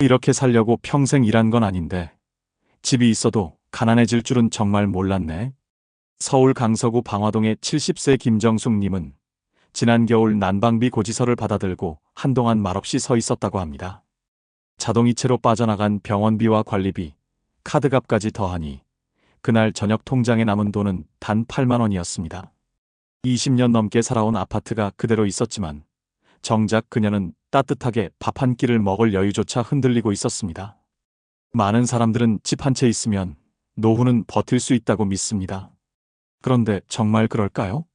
이렇게 살려고 평생 일한 건 아닌데 집이 있어도 가난해질 줄은 정말 몰랐네. 서울 강서구 방화동의 70세 김정숙님은 지난 겨울 난방비 고지서를 받아들고 한동안 말없이 서 있었다고 합니다. 자동이체로 빠져나간 병원비와 관리비, 카드값까지 더하니 그날 저녁 통장에 남은 돈은 단 8만 원이었습니다. 20년 넘게 살아온 아파트가 그대로 있었지만 정작 그녀는 따뜻하게 밥 한 끼를 먹을 여유조차 흔들리고 있었습니다. 많은 사람들은 집 한 채 있으면 노후는 버틸 수 있다고 믿습니다. 그런데 정말 그럴까요?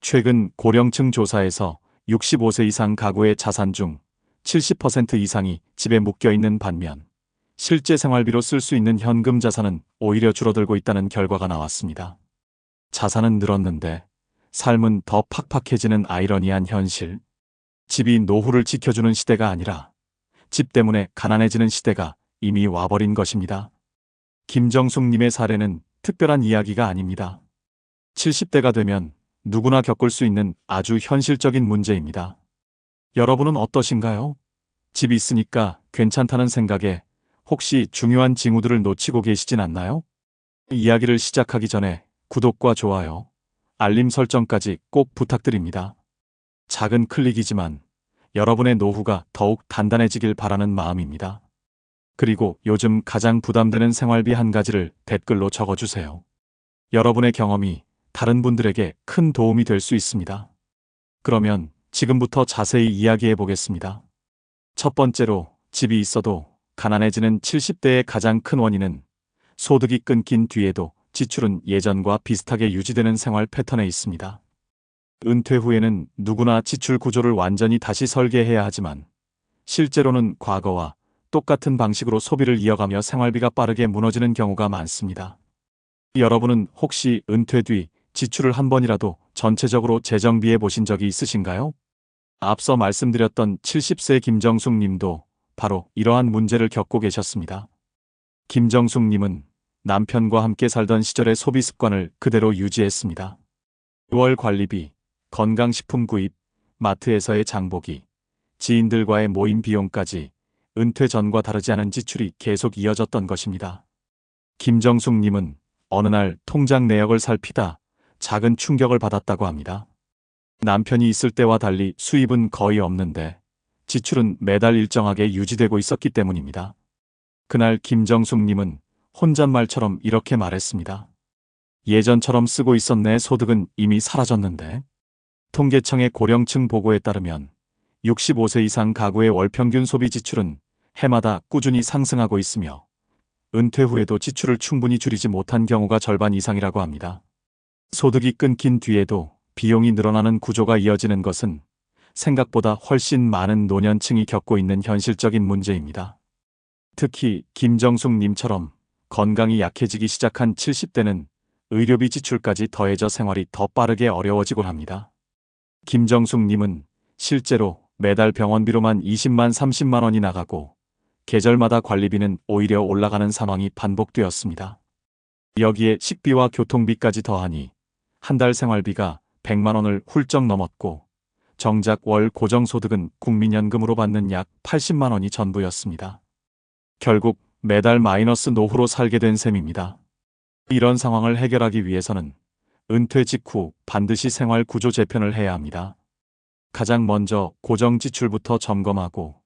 최근 고령층 조사에서 65세 이상 가구의 자산 중 70% 이상이 집에 묶여 있는 반면 실제 생활비로 쓸 수 있는 현금 자산은 오히려 줄어들고 있다는 결과가 나왔습니다. 자산은 늘었는데 삶은 더 팍팍해지는 아이러니한 현실. 집이 노후를 지켜주는 시대가 아니라 집 때문에 가난해지는 시대가 이미 와버린 것입니다. 김정숙님의 사례는 특별한 이야기가 아닙니다. 70대가 되면 누구나 겪을 수 있는 아주 현실적인 문제입니다. 여러분은 어떠신가요? 집 있으니까 괜찮다는 생각에 혹시 중요한 징후들을 놓치고 계시진 않나요? 이야기를 시작하기 전에 구독과 좋아요, 알림 설정까지 꼭 부탁드립니다. 작은 클릭이지만 여러분의 노후가 더욱 단단해지길 바라는 마음입니다. 그리고 요즘 가장 부담되는 생활비 한 가지를 댓글로 적어주세요. 여러분의 경험이 다른 분들에게 큰 도움이 될 수 있습니다. 그러면 지금부터 자세히 이야기해 보겠습니다. 첫 번째로, 집이 있어도 가난해지는 70대의 가장 큰 원인은 소득이 끊긴 뒤에도 지출은 예전과 비슷하게 유지되는 생활 패턴에 있습니다. 은퇴 후에는 누구나 지출 구조를 완전히 다시 설계해야 하지만 실제로는 과거와 똑같은 방식으로 소비를 이어가며 생활비가 빠르게 무너지는 경우가 많습니다. 여러분은 혹시 은퇴 뒤 지출을 한 번이라도 전체적으로 재정비해 보신 적이 있으신가요? 앞서 말씀드렸던 70세 김정숙 님도 바로 이러한 문제를 겪고 계셨습니다. 김정숙 님은 남편과 함께 살던 시절의 소비 습관을 그대로 유지했습니다. 월 관리비, 건강식품 구입, 마트에서의 장보기, 지인들과의 모임 비용까지 은퇴 전과 다르지 않은 지출이 계속 이어졌던 것입니다. 김정숙 님은 어느 날 통장 내역을 살피다 작은 충격을 받았다고 합니다. 남편이 있을 때와 달리 수입은 거의 없는데 지출은 매달 일정하게 유지되고 있었기 때문입니다. 그날 김정숙 님은 혼잣말처럼 이렇게 말했습니다. 예전처럼 쓰고 있던 내 소득은 이미 사라졌는데. 통계청의 고령층 보고에 따르면 65세 이상 가구의 월 평균 소비 지출은 해마다 꾸준히 상승하고 있으며 은퇴 후에도 지출을 충분히 줄이지 못한 경우가 절반 이상이라고 합니다. 소득이 끊긴 뒤에도 비용이 늘어나는 구조가 이어지는 것은 생각보다 훨씬 많은 노년층이 겪고 있는 현실적인 문제입니다. 특히 김정숙 님처럼 건강이 약해지기 시작한 70대는 의료비 지출까지 더해져 생활이 더 빠르게 어려워지곤 합니다. 김정숙 님은 실제로 매달 병원비로만 20만 30만 원이 나가고 계절마다 관리비는 오히려 올라가는 상황이 반복되었습니다. 여기에 식비와 교통비까지 더하니 한 달 생활비가 100만 원을 훌쩍 넘었고 정작 월 고정소득은 국민연금으로 받는 약 80만 원이 전부였습니다. 결국 매달 마이너스 노후로 살게 된 셈입니다. 이런 상황을 해결하기 위해서는 은퇴 직후 반드시 생활 구조 재편을 해야 합니다. 가장 먼저 고정 지출부터 점검하고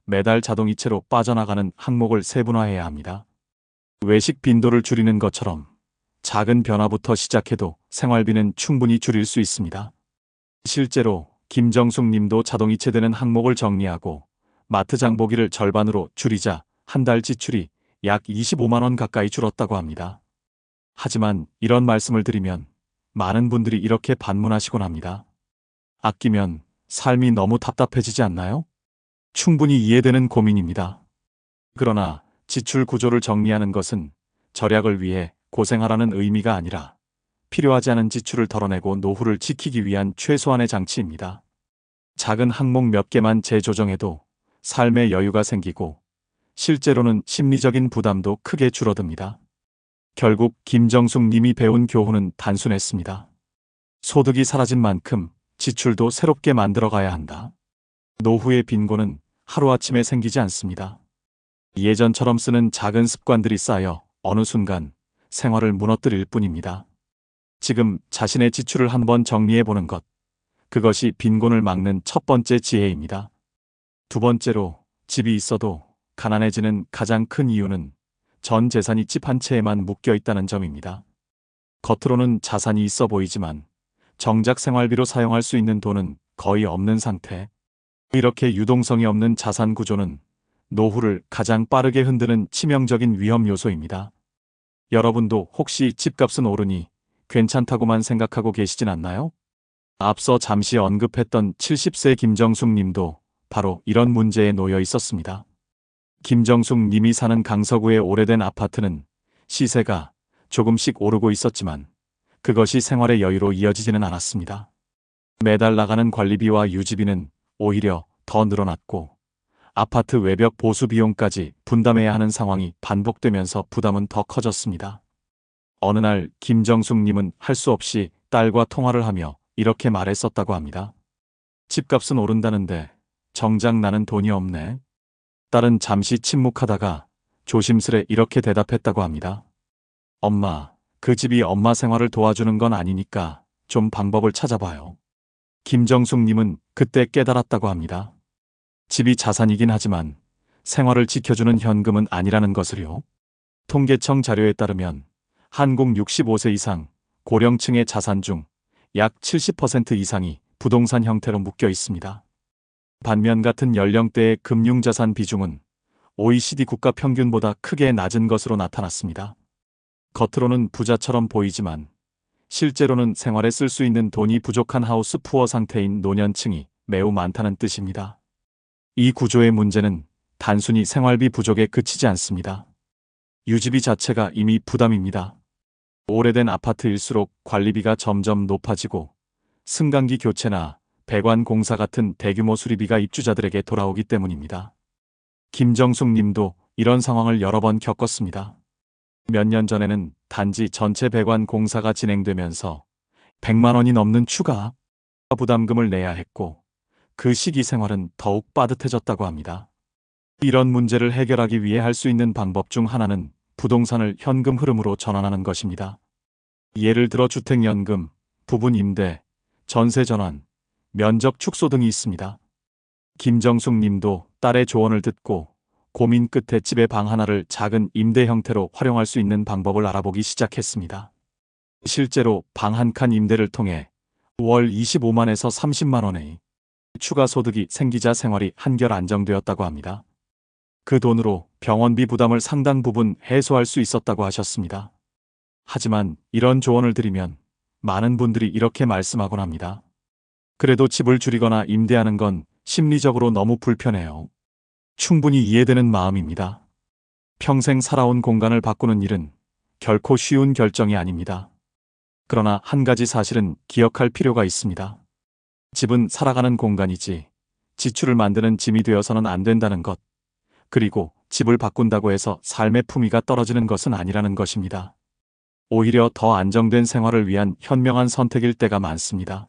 매달 자동이체로 빠져나가는 항목을 세분화해야 합니다. 외식 빈도를 줄이는 것처럼 작은 변화부터 시작해도 생활비는 충분히 줄일 수 있습니다. 실제로 김정숙 님도 자동이체되는 항목을 정리하고 마트 장보기를 절반으로 줄이자 한 달 지출이 약 25만 원 가까이 줄었다고 합니다. 하지만 이런 말씀을 드리면 많은 분들이 이렇게 반문하시곤 합니다. 아끼면 삶이 너무 답답해지지 않나요? 충분히 이해되는 고민입니다. 그러나 지출 구조를 정리하는 것은 절약을 위해 고생하라는 의미가 아니라 필요하지 않은 지출을 덜어내고 노후를 지키기 위한 최소한의 장치입니다. 작은 항목 몇 개만 재조정해도 삶의 여유가 생기고 실제로는 심리적인 부담도 크게 줄어듭니다. 결국 김정숙 님이 배운 교훈은 단순했습니다. 소득이 사라진 만큼 지출도 새롭게 만들어가야 한다. 노후의 빈곤은 하루아침에 생기지 않습니다. 예전처럼 쓰는 작은 습관들이 쌓여 어느 순간 생활을 무너뜨릴 뿐입니다. 지금 자신의 지출을 한번 정리해보는 것, 그것이 빈곤을 막는 첫 번째 지혜입니다. 두 번째로, 집이 있어도 가난해지는 가장 큰 이유는 전 재산이 집 한 채에만 묶여 있다는 점입니다. 겉으로는 자산이 있어 보이지만 정작 생활비로 사용할 수 있는 돈은 거의 없는 상태. 이렇게 유동성이 없는 자산 구조는 노후를 가장 빠르게 흔드는 치명적인 위험 요소입니다. 여러분도 혹시 집값은 오르니 괜찮다고만 생각하고 계시진 않나요? 앞서 잠시 언급했던 70세 김정숙 님도 바로 이런 문제에 놓여 있었습니다. 김정숙 님이 사는 강서구의 오래된 아파트는 시세가 조금씩 오르고 있었지만 그것이 생활의 여유로 이어지지는 않았습니다. 매달 나가는 관리비와 유지비는 오히려 더 늘어났고 아파트 외벽 보수 비용까지 분담해야 하는 상황이 반복되면서 부담은 더 커졌습니다. 어느 날 김정숙 님은 할 수 없이 딸과 통화를 하며 이렇게 말했었다고 합니다. 집값은 오른다는데 정작 나는 돈이 없네. 딸은 잠시 침묵하다가 조심스레 이렇게 대답했다고 합니다. 엄마, 그 집이 엄마 생활을 도와주는 건 아니니까 좀 방법을 찾아봐요. 김정숙 님은 그때 깨달았다고 합니다. 집이 자산이긴 하지만 생활을 지켜주는 현금은 아니라는 것을요. 통계청 자료에 따르면 한국 65세 이상 고령층의 자산 중 약 70% 이상이 부동산 형태로 묶여 있습니다. 반면 같은 연령대의 금융자산 비중은 OECD 국가 평균보다 크게 낮은 것으로 나타났습니다. 겉으로는 부자처럼 보이지만 실제로는 생활에 쓸 수 있는 돈이 부족한 하우스 푸어 상태인 노년층이 매우 많다는 뜻입니다. 이 구조의 문제는 단순히 생활비 부족에 그치지 않습니다. 유지비 자체가 이미 부담입니다. 오래된 아파트일수록 관리비가 점점 높아지고 승강기 교체나 배관 공사 같은 대규모 수리비가 입주자들에게 돌아오기 때문입니다. 김정숙 님도 이런 상황을 여러 번 겪었습니다. 몇 년 전에는 단지 전체 배관 공사가 진행되면서 100만 원이 넘는 추가 부담금을 내야 했고 그 시기 생활은 더욱 빠듯해졌다고 합니다. 이런 문제를 해결하기 위해 할 수 있는 방법 중 하나는 부동산을 현금 흐름으로 전환하는 것입니다. 예를 들어 주택연금, 부분 임대, 전세 전환, 면적 축소 등이 있습니다. 김정숙 님도 딸의 조언을 듣고 고민 끝에 집의 방 하나를 작은 임대 형태로 활용할 수 있는 방법을 알아보기 시작했습니다. 실제로 방 한 칸 임대를 통해 월 25만에서 30만 원의 추가 소득이 생기자 생활이 한결 안정되었다고 합니다. 그 돈으로 병원비 부담을 상당 부분 해소할 수 있었다고 하셨습니다. 하지만 이런 조언을 드리면 많은 분들이 이렇게 말씀하곤 합니다. 그래도 집을 줄이거나 임대하는 건 심리적으로 너무 불편해요. 충분히 이해되는 마음입니다. 평생 살아온 공간을 바꾸는 일은 결코 쉬운 결정이 아닙니다. 그러나 한 가지 사실은 기억할 필요가 있습니다. 집은 살아가는 공간이지 지출을 만드는 짐이 되어서는 안 된다는 것. 그리고 집을 바꾼다고 해서 삶의 품위가 떨어지는 것은 아니라는 것입니다. 오히려 더 안정된 생활을 위한 현명한 선택일 때가 많습니다.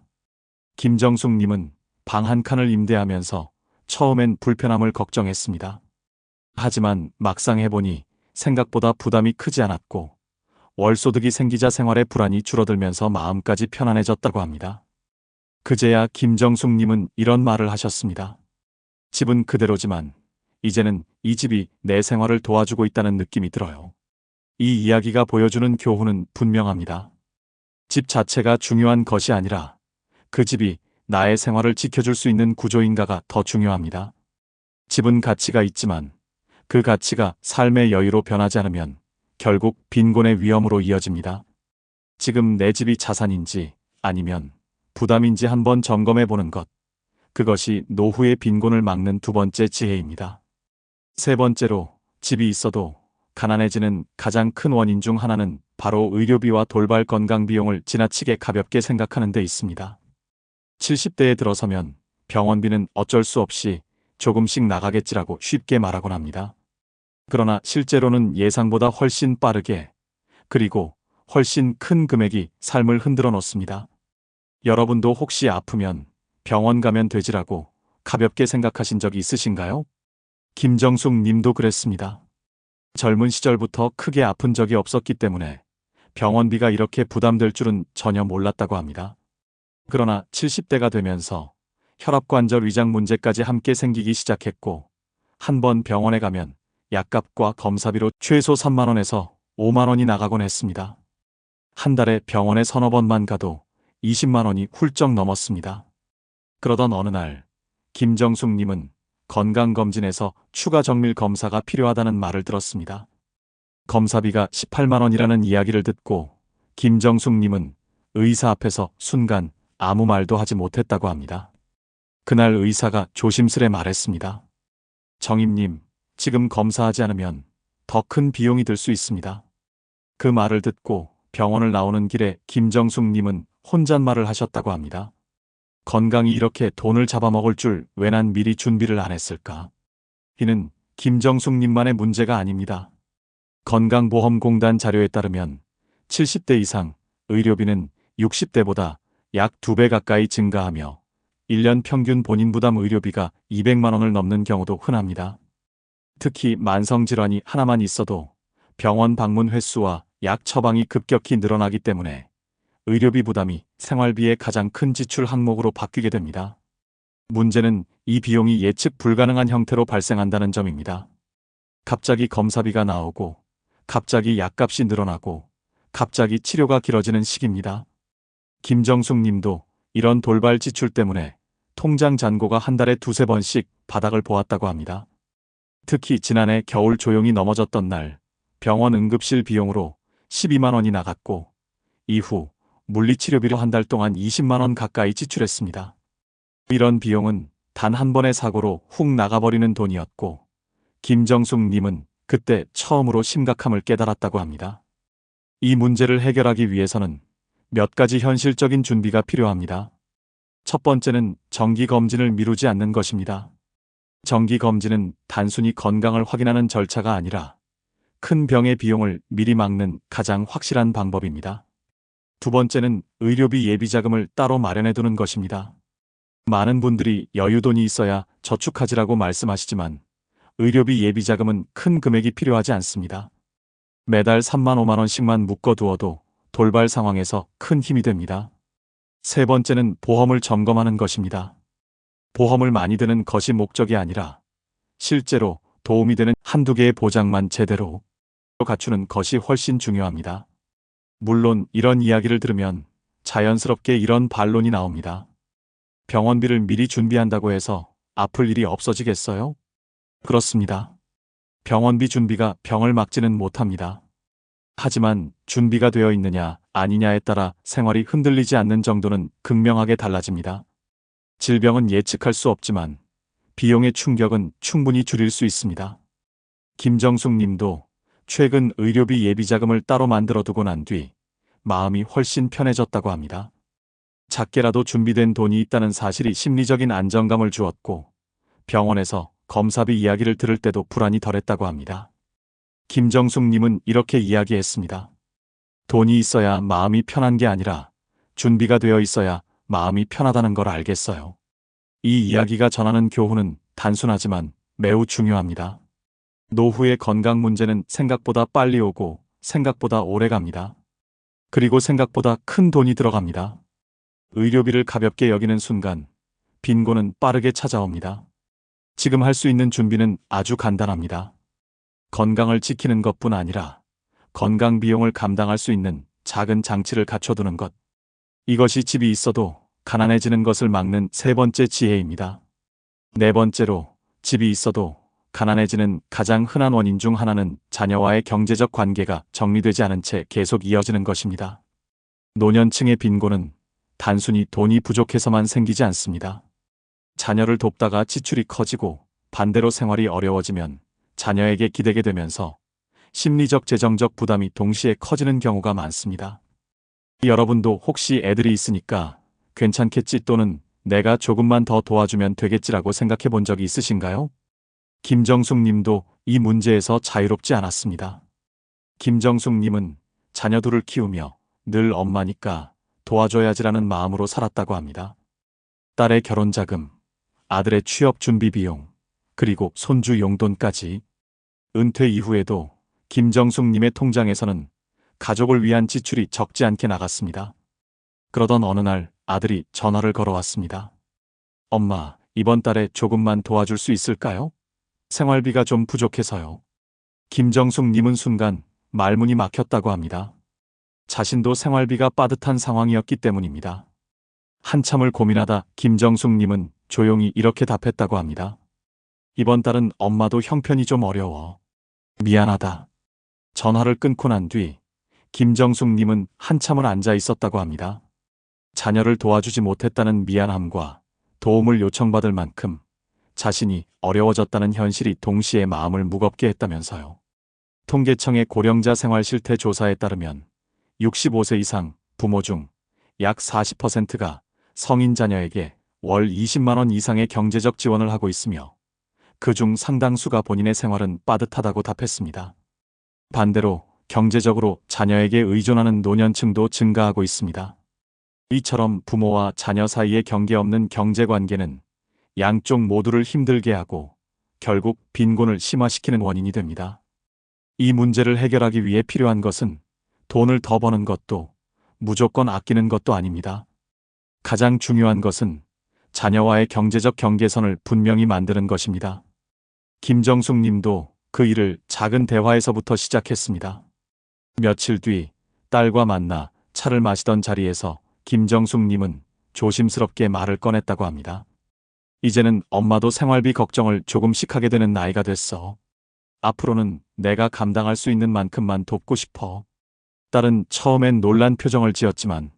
김정숙 님은 방 한 칸을 임대하면서 처음엔 불편함을 걱정했습니다. 하지만 막상 해보니 생각보다 부담이 크지 않았고 월소득이 생기자 생활의 불안이 줄어들면서 마음까지 편안해졌다고 합니다. 그제야 김정숙 님은 이런 말을 하셨습니다. 집은 그대로지만 이제는 이 집이 내 생활을 도와주고 있다는 느낌이 들어요. 이 이야기가 보여주는 교훈은 분명합니다. 집 자체가 중요한 것이 아니라 그 집이 나의 생활을 지켜줄 수 있는 구조인가가 더 중요합니다. 집은 가치가 있지만 그 가치가 삶의 여유로 변하지 않으면 결국 빈곤의 위험으로 이어집니다. 지금 내 집이 자산인지 아니면 부담인지 한번 점검해 보는 것. 그것이 노후의 빈곤을 막는 두 번째 지혜입니다. 세 번째로, 집이 있어도 가난해지는 가장 큰 원인 중 하나는 바로 의료비와 돌발 건강 비용을 지나치게 가볍게 생각하는 데 있습니다. 70대에 들어서면 병원비는 어쩔 수 없이 조금씩 나가겠지라고 쉽게 말하곤 합니다. 그러나 실제로는 예상보다 훨씬 빠르게 그리고 훨씬 큰 금액이 삶을 흔들어 놓습니다. 여러분도 혹시 아프면 병원 가면 되지라고 가볍게 생각하신 적이 있으신가요? 김정숙 님도 그랬습니다. 젊은 시절부터 크게 아픈 적이 없었기 때문에 병원비가 이렇게 부담될 줄은 전혀 몰랐다고 합니다. 그러나 70대가 되면서 혈압관절 위장 문제까지 함께 생기기 시작했고, 한 번 병원에 가면 약값과 검사비로 최소 3만 원에서 5만 원이 나가곤 했습니다. 한 달에 병원에 서너 번만 가도 20만 원이 훌쩍 넘었습니다. 그러던 어느 날 김정숙 님은 건강검진에서 추가 정밀 검사가 필요하다는 말을 들었습니다. 검사비가 18만 원이라는 이야기를 듣고 김정숙 님은 의사 앞에서 순간 아무 말도 하지 못했다고 합니다. 그날 의사가 조심스레 말했습니다. 정임님, 지금 검사하지 않으면 더 큰 비용이 들 수 있습니다. 그 말을 듣고 병원을 나오는 길에 김정숙 님은 혼잣말을 하셨다고 합니다. 건강이 이렇게 돈을 잡아먹을 줄 왜 난 미리 준비를 안 했을까? 이는 김정숙 님만의 문제가 아닙니다. 건강보험공단 자료에 따르면 70대 이상 의료비는 60대보다 약 2배 가까이 증가하며 1년 평균 본인 부담 의료비가 200만 원을 넘는 경우도 흔합니다. 특히 만성질환이 하나만 있어도 병원 방문 횟수와 약 처방이 급격히 늘어나기 때문에 의료비 부담이 생활비의 가장 큰 지출 항목으로 바뀌게 됩니다. 문제는 이 비용이 예측 불가능한 형태로 발생한다는 점입니다. 갑자기 검사비가 나오고, 갑자기 약값이 늘어나고, 갑자기 치료가 길어지는 시기입니다. 김정숙 님도 이런 돌발 지출 때문에 통장 잔고가 한 달에 두세 번씩 바닥을 보았다고 합니다. 특히 지난해 겨울 조용히 넘어졌던 날 병원 응급실 비용으로 12만 원이 나갔고, 이후 물리치료비로 한 달 동안 20만 원 가까이 지출했습니다. 이런 비용은 단 한 번의 사고로 훅 나가버리는 돈이었고, 김정숙 님은 그때 처음으로 심각함을 깨달았다고 합니다. 이 문제를 해결하기 위해서는 몇 가지 현실적인 준비가 필요합니다. 첫 번째는 정기검진을 미루지 않는 것입니다. 정기검진은 단순히 건강을 확인하는 절차가 아니라 큰 병의 비용을 미리 막는 가장 확실한 방법입니다. 두 번째는 의료비 예비자금을 따로 마련해 두는 것입니다. 많은 분들이 여유돈이 있어야 저축하지라고 말씀하시지만 의료비 예비자금은 큰 금액이 필요하지 않습니다. 매달 3만 5만 원씩만 묶어두어도 돌발 상황에서 큰 힘이 됩니다. 세 번째는 보험을 점검하는 것입니다. 보험을 많이 드는 것이 목적이 아니라 실제로 도움이 되는 한두 개의 보장만 제대로 갖추는 것이 훨씬 중요합니다. 물론 이런 이야기를 들으면 자연스럽게 이런 반론이 나옵니다. 병원비를 미리 준비한다고 해서 아플 일이 없어지겠어요? 그렇습니다. 병원비 준비가 병을 막지는 못합니다. 하지만 준비가 되어 있느냐 아니냐에 따라 생활이 흔들리지 않는 정도는 극명하게 달라집니다. 질병은 예측할 수 없지만 비용의 충격은 충분히 줄일 수 있습니다. 김정숙 님도 최근 의료비 예비자금을 따로 만들어 두고 난 뒤 마음이 훨씬 편해졌다고 합니다. 작게라도 준비된 돈이 있다는 사실이 심리적인 안정감을 주었고, 병원에서 검사비 이야기를 들을 때도 불안이 덜했다고 합니다. 김정숙 님은 이렇게 이야기했습니다. 돈이 있어야 마음이 편한 게 아니라 준비가 되어 있어야 마음이 편하다는 걸 알겠어요. 이 이야기가 전하는 교훈은 단순하지만 매우 중요합니다. 노후의 건강 문제는 생각보다 빨리 오고 생각보다 오래 갑니다. 그리고 생각보다 큰 돈이 들어갑니다. 의료비를 가볍게 여기는 순간 빈곤은 빠르게 찾아옵니다. 지금 할 수 있는 준비는 아주 간단합니다. 건강을 지키는 것뿐 아니라 건강 비용을 감당할 수 있는 작은 장치를 갖춰두는 것. 이것이 집이 있어도 가난해지는 것을 막는 세 번째 지혜입니다. 네 번째로, 집이 있어도 가난해지는 가장 흔한 원인 중 하나는 자녀와의 경제적 관계가 정리되지 않은 채 계속 이어지는 것입니다. 노년층의 빈곤은 단순히 돈이 부족해서만 생기지 않습니다. 자녀를 돕다가 지출이 커지고 반대로 생활이 어려워지면 자녀에게 기대게 되면서 심리적 재정적 부담이 동시에 커지는 경우가 많습니다. 여러분도 혹시 애들이 있으니까 괜찮겠지 또는 내가 조금만 더 도와주면 되겠지라고 생각해 본 적이 있으신가요? 김정숙 님도 이 문제에서 자유롭지 않았습니다. 김정숙 님은 자녀들을 키우며 늘 엄마니까 도와줘야지라는 마음으로 살았다고 합니다. 딸의 결혼 자금, 아들의 취업 준비 비용, 그리고 손주 용돈까지. 은퇴 이후에도 김정숙님의 통장에서는 가족을 위한 지출이 적지 않게 나갔습니다. 그러던 어느 날 아들이 전화를 걸어왔습니다. 엄마, 이번 달에 조금만 도와줄 수 있을까요? 생활비가 좀 부족해서요. 김정숙님은 순간 말문이 막혔다고 합니다. 자신도 생활비가 빠듯한 상황이었기 때문입니다. 한참을 고민하다 김정숙님은 조용히 이렇게 답했다고 합니다. 이번 달은 엄마도 형편이 좀 어려워. 미안하다. 전화를 끊고 난 뒤 김정숙님은 한참을 앉아 있었다고 합니다. 자녀를 도와주지 못했다는 미안함과 도움을 요청받을 만큼 자신이 어려워졌다는 현실이 동시에 마음을 무겁게 했다면서요. 통계청의 고령자 생활 실태 조사에 따르면 65세 이상 부모 중 약 40%가 성인 자녀에게 월 20만 원 이상의 경제적 지원을 하고 있으며 그중 상당수가 본인의 생활은 빠듯하다고 답했습니다. 반대로 경제적으로 자녀에게 의존하는 노년층도 증가하고 있습니다. 이처럼 부모와 자녀 사이의 경계 없는 경제관계는 양쪽 모두를 힘들게 하고 결국 빈곤을 심화시키는 원인이 됩니다. 이 문제를 해결하기 위해 필요한 것은 돈을 더 버는 것도 무조건 아끼는 것도 아닙니다. 가장 중요한 것은 자녀와의 경제적 경계선을 분명히 만드는 것입니다. 김정숙 님도 그 일을 작은 대화에서부터 시작했습니다. 며칠 뒤 딸과 만나 차를 마시던 자리에서 김정숙 님은 조심스럽게 말을 꺼냈다고 합니다. 이제는 엄마도 생활비 걱정을 조금씩 하게 되는 나이가 됐어. 앞으로는 내가 감당할 수 있는 만큼만 돕고 싶어. 딸은 처음엔 놀란 표정을 지었지만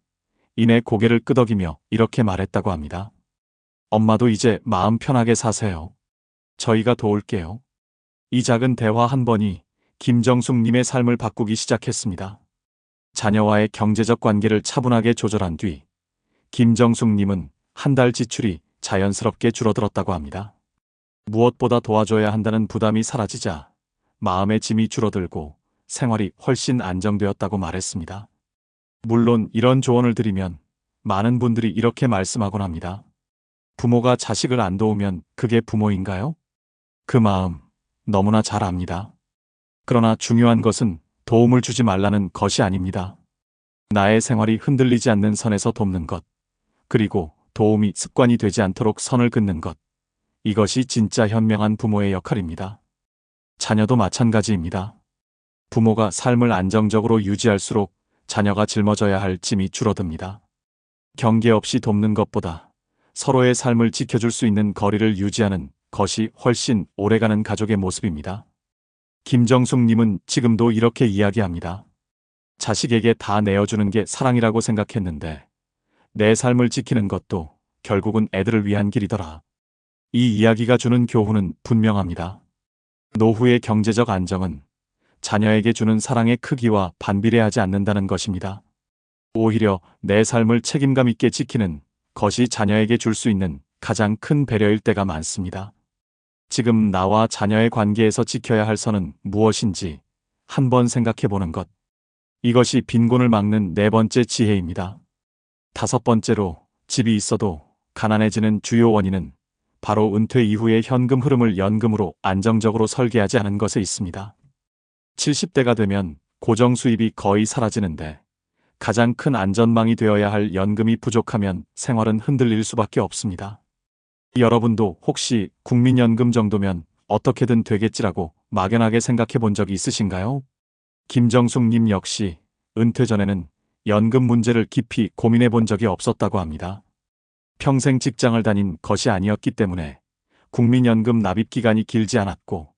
이내 고개를 끄덕이며 이렇게 말했다고 합니다. 엄마도 이제 마음 편하게 사세요. 저희가 도울게요. 이 작은 대화 한 번이 김정숙 님의 삶을 바꾸기 시작했습니다. 자녀와의 경제적 관계를 차분하게 조절한 뒤 김정숙 님은 한 달 지출이 자연스럽게 줄어들었다고 합니다. 무엇보다 도와줘야 한다는 부담이 사라지자 마음의 짐이 줄어들고 생활이 훨씬 안정되었다고 말했습니다. 물론 이런 조언을 드리면 많은 분들이 이렇게 말씀하곤 합니다. 부모가 자식을 안 도우면 그게 부모인가요? 그 마음 너무나 잘 압니다. 그러나 중요한 것은 도움을 주지 말라는 것이 아닙니다. 나의 생활이 흔들리지 않는 선에서 돕는 것, 그리고 도움이 습관이 되지 않도록 선을 긋는 것. 이것이 진짜 현명한 부모의 역할입니다. 자녀도 마찬가지입니다. 부모가 삶을 안정적으로 유지할수록 자녀가 짊어져야 할 짐이 줄어듭니다. 경계 없이 돕는 것보다 서로의 삶을 지켜줄 수 있는 거리를 유지하는 것이 훨씬 오래가는 가족의 모습입니다. 김정숙 님은 지금도 이렇게 이야기합니다. 자식에게 다 내어주는 게 사랑이라고 생각했는데 내 삶을 지키는 것도 결국은 애들을 위한 길이더라. 이 이야기가 주는 교훈은 분명합니다. 노후의 경제적 안정은 자녀에게 주는 사랑의 크기와 반비례하지 않는다는 것입니다. 오히려 내 삶을 책임감 있게 지키는 것이 자녀에게 줄 수 있는 가장 큰 배려일 때가 많습니다. 지금 나와 자녀의 관계에서 지켜야 할 선은 무엇인지 한번 생각해 보는 것. 이것이 빈곤을 막는 네 번째 지혜입니다. 다섯 번째로, 집이 있어도 가난해지는 주요 원인은 바로 은퇴 이후의 현금 흐름을 연금으로 안정적으로 설계하지 않은 것에 있습니다. 70대가 되면 고정 수입이 거의 사라지는데 가장 큰 안전망이 되어야 할 연금이 부족하면 생활은 흔들릴 수밖에 없습니다. 여러분도 혹시 국민연금 정도면 어떻게든 되겠지라고 막연하게 생각해 본 적이 있으신가요? 김정숙 님 역시 은퇴 전에는 연금 문제를 깊이 고민해 본 적이 없었다고 합니다. 평생 직장을 다닌 것이 아니었기 때문에 국민연금 납입 기간이 길지 않았고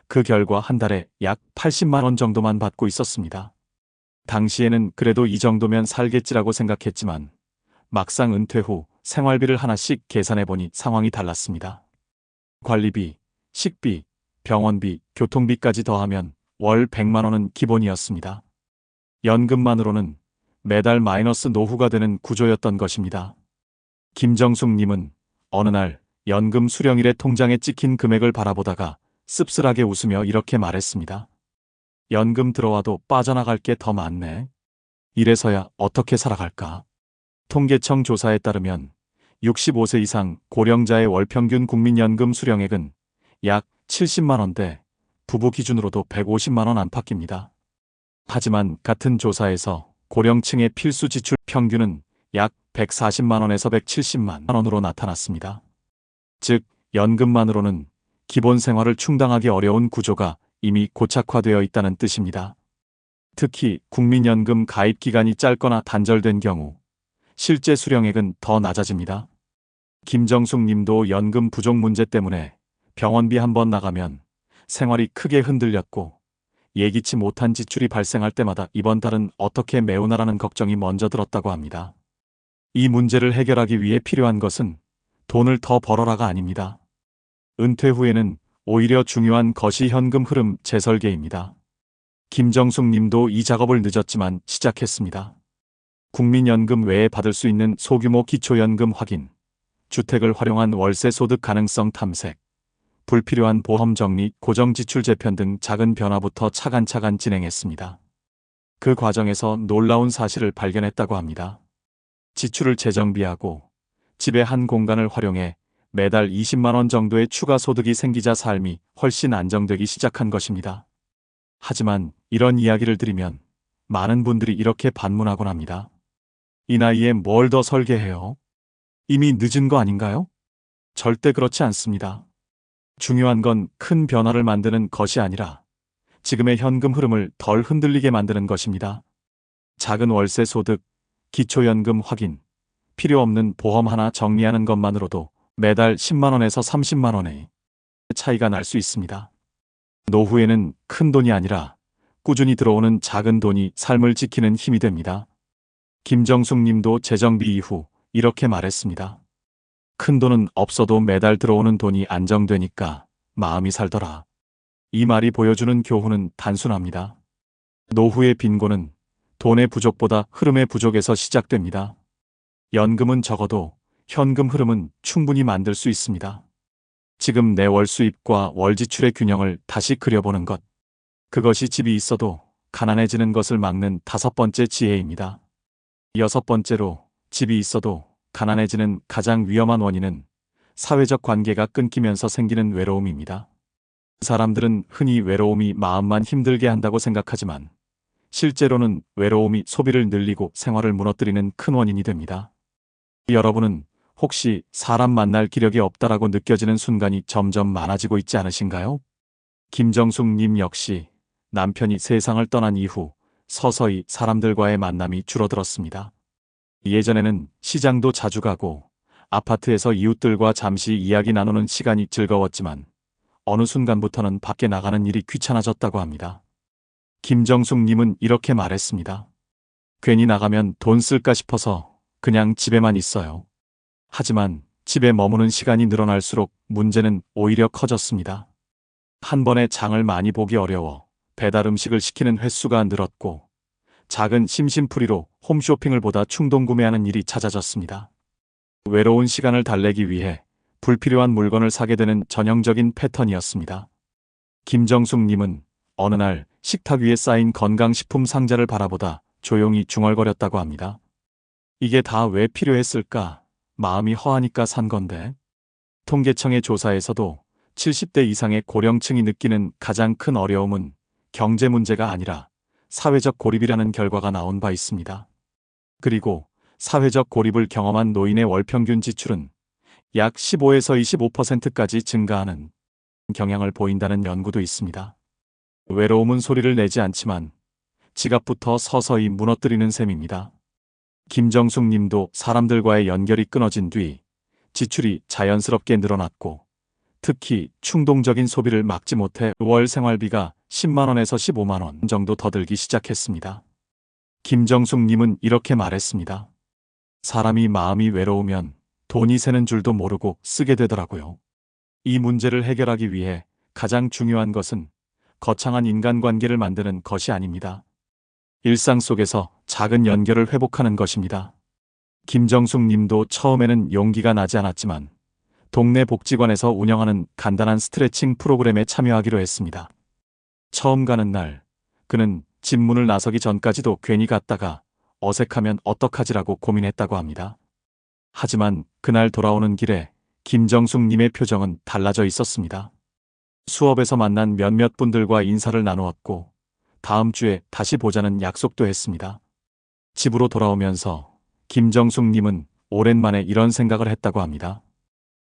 그 결과 한 달에 약 80만 원 정도만 받고 있었습니다. 당시에는 그래도 이 정도면 살겠지라고 생각했지만 막상 은퇴 후 생활비를 하나씩 계산해보니 상황이 달랐습니다. 관리비, 식비, 병원비, 교통비까지 더하면 월 100만 원은 기본이었습니다. 연금만으로는 매달 마이너스 노후가 되는 구조였던 것입니다. 김정숙 님은 어느 날 연금 수령일에 통장에 찍힌 금액을 바라보다가 씁쓸하게 웃으며 이렇게 말했습니다. 연금 들어와도 빠져나갈 게 더 많네. 이래서야 어떻게 살아갈까? 통계청 조사에 따르면 65세 이상 고령자의 월 평균 국민연금 수령액은 약 70만 원대, 부부 기준으로도 150만 원 안팎입니다. 하지만 같은 조사에서 고령층의 필수 지출 평균은 약 140만 원에서 170만 원으로 나타났습니다. 즉, 연금만으로는 기본 생활을 충당하기 어려운 구조가 이미 고착화되어 있다는 뜻입니다. 특히 국민연금 가입 기간이 짧거나 단절된 경우 실제 수령액은 더 낮아집니다. 김정숙 님도 연금 부족 문제 때문에 병원비 한 번 나가면 생활이 크게 흔들렸고 예기치 못한 지출이 발생할 때마다 이번 달은 어떻게 메우나라는 걱정이 먼저 들었다고 합니다. 이 문제를 해결하기 위해 필요한 것은 돈을 더 벌어라가 아닙니다. 은퇴 후에는 오히려 중요한 것이 현금 흐름 재설계입니다. 김정숙 님도 이 작업을 늦었지만 시작했습니다. 국민연금 외에 받을 수 있는 소규모 기초연금 확인, 주택을 활용한 월세 소득 가능성 탐색, 불필요한 보험 정리, 고정지출 재편 등 작은 변화부터 차근차근 진행했습니다. 그 과정에서 놀라운 사실을 발견했다고 합니다. 지출을 재정비하고 집의 한 공간을 활용해 매달 20만 원 정도의 추가 소득이 생기자 삶이 훨씬 안정되기 시작한 것입니다. 하지만 이런 이야기를 들으면 많은 분들이 이렇게 반문하곤 합니다. 이 나이에 뭘 더 설계해요? 이미 늦은 거 아닌가요? 절대 그렇지 않습니다. 중요한 건 큰 변화를 만드는 것이 아니라 지금의 현금 흐름을 덜 흔들리게 만드는 것입니다. 작은 월세 소득, 기초연금 확인, 필요 없는 보험 하나 정리하는 것만으로도 매달 10만 원에서 30만 원의 차이가 날 수 있습니다. 노후에는 큰 돈이 아니라 꾸준히 들어오는 작은 돈이 삶을 지키는 힘이 됩니다. 김정숙 님도 재정비 이후 이렇게 말했습니다. 큰 돈은 없어도 매달 들어오는 돈이 안정되니까 마음이 살더라. 이 말이 보여주는 교훈은 단순합니다. 노후의 빈곤은 돈의 부족보다 흐름의 부족에서 시작됩니다. 연금은 적어도 현금 흐름은 충분히 만들 수 있습니다. 지금 내 월 수입과 월 지출의 균형을 다시 그려보는 것. 그것이 집이 있어도 가난해지는 것을 막는 5번째 지혜입니다. 6번째로, 집이 있어도 가난해지는 가장 위험한 원인은 사회적 관계가 끊기면서 생기는 외로움입니다. 사람들은 흔히 외로움이 마음만 힘들게 한다고 생각하지만 실제로는 외로움이 소비를 늘리고 생활을 무너뜨리는 큰 원인이 됩니다. 여러분은 혹시 사람 만날 기력이 없다라고 느껴지는 순간이 점점 많아지고 있지 않으신가요? 김정숙 님 역시 남편이 세상을 떠난 이후 서서히 사람들과의 만남이 줄어들었습니다. 예전에는 시장도 자주 가고 아파트에서 이웃들과 잠시 이야기 나누는 시간이 즐거웠지만 어느 순간부터는 밖에 나가는 일이 귀찮아졌다고 합니다. 김정숙 님은 이렇게 말했습니다. 괜히 나가면 돈 쓸까 싶어서 그냥 집에만 있어요. 하지만 집에 머무는 시간이 늘어날수록 문제는 오히려 커졌습니다. 한 번에 장을 많이 보기 어려워 배달 음식을 시키는 횟수가 늘었고 작은 심심풀이로 홈쇼핑을 보다 충동구매하는 일이 잦아졌습니다. 외로운 시간을 달래기 위해 불필요한 물건을 사게 되는 전형적인 패턴이었습니다. 김정숙 님은 어느 날 식탁 위에 쌓인 건강식품 상자를 바라보다 조용히 중얼거렸다고 합니다. 이게 다 왜 필요했을까? 마음이 허하니까 산 건데. 통계청의 조사에서도 70대 이상의 고령층이 느끼는 가장 큰 어려움은 경제 문제가 아니라 사회적 고립이라는 결과가 나온 바 있습니다. 그리고 사회적 고립을 경험한 노인의 월 평균 지출은 약 15에서 25%까지 증가하는 경향을 보인다는 연구도 있습니다. 외로움은 소리를 내지 않지만 지갑부터 서서히 무너뜨리는 셈입니다. 김정숙 님도 사람들과의 연결이 끊어진 뒤 지출이 자연스럽게 늘어났고 특히 충동적인 소비를 막지 못해 월 생활비가 10만 원에서 15만 원 정도 더 들기 시작했습니다. 김정숙 님은 이렇게 말했습니다. 사람이 마음이 외로우면 돈이 새는 줄도 모르고 쓰게 되더라고요. 이 문제를 해결하기 위해 가장 중요한 것은 거창한 인간관계를 만드는 것이 아닙니다. 일상 속에서 작은 연결을 회복하는 것입니다. 김정숙 님도 처음에는 용기가 나지 않았지만 동네 복지관에서 운영하는 간단한 스트레칭 프로그램에 참여하기로 했습니다. 처음 가는 날, 그는 집 문을 나서기 전까지도 괜히 갔다가 어색하면 어떡하지라고 고민했다고 합니다. 하지만 그날 돌아오는 길에 김정숙 님의 표정은 달라져 있었습니다. 수업에서 만난 몇몇 분들과 인사를 나누었고 다음 주에 다시 보자는 약속도 했습니다. 집으로 돌아오면서 김정숙님은 오랜만에 이런 생각을 했다고 합니다.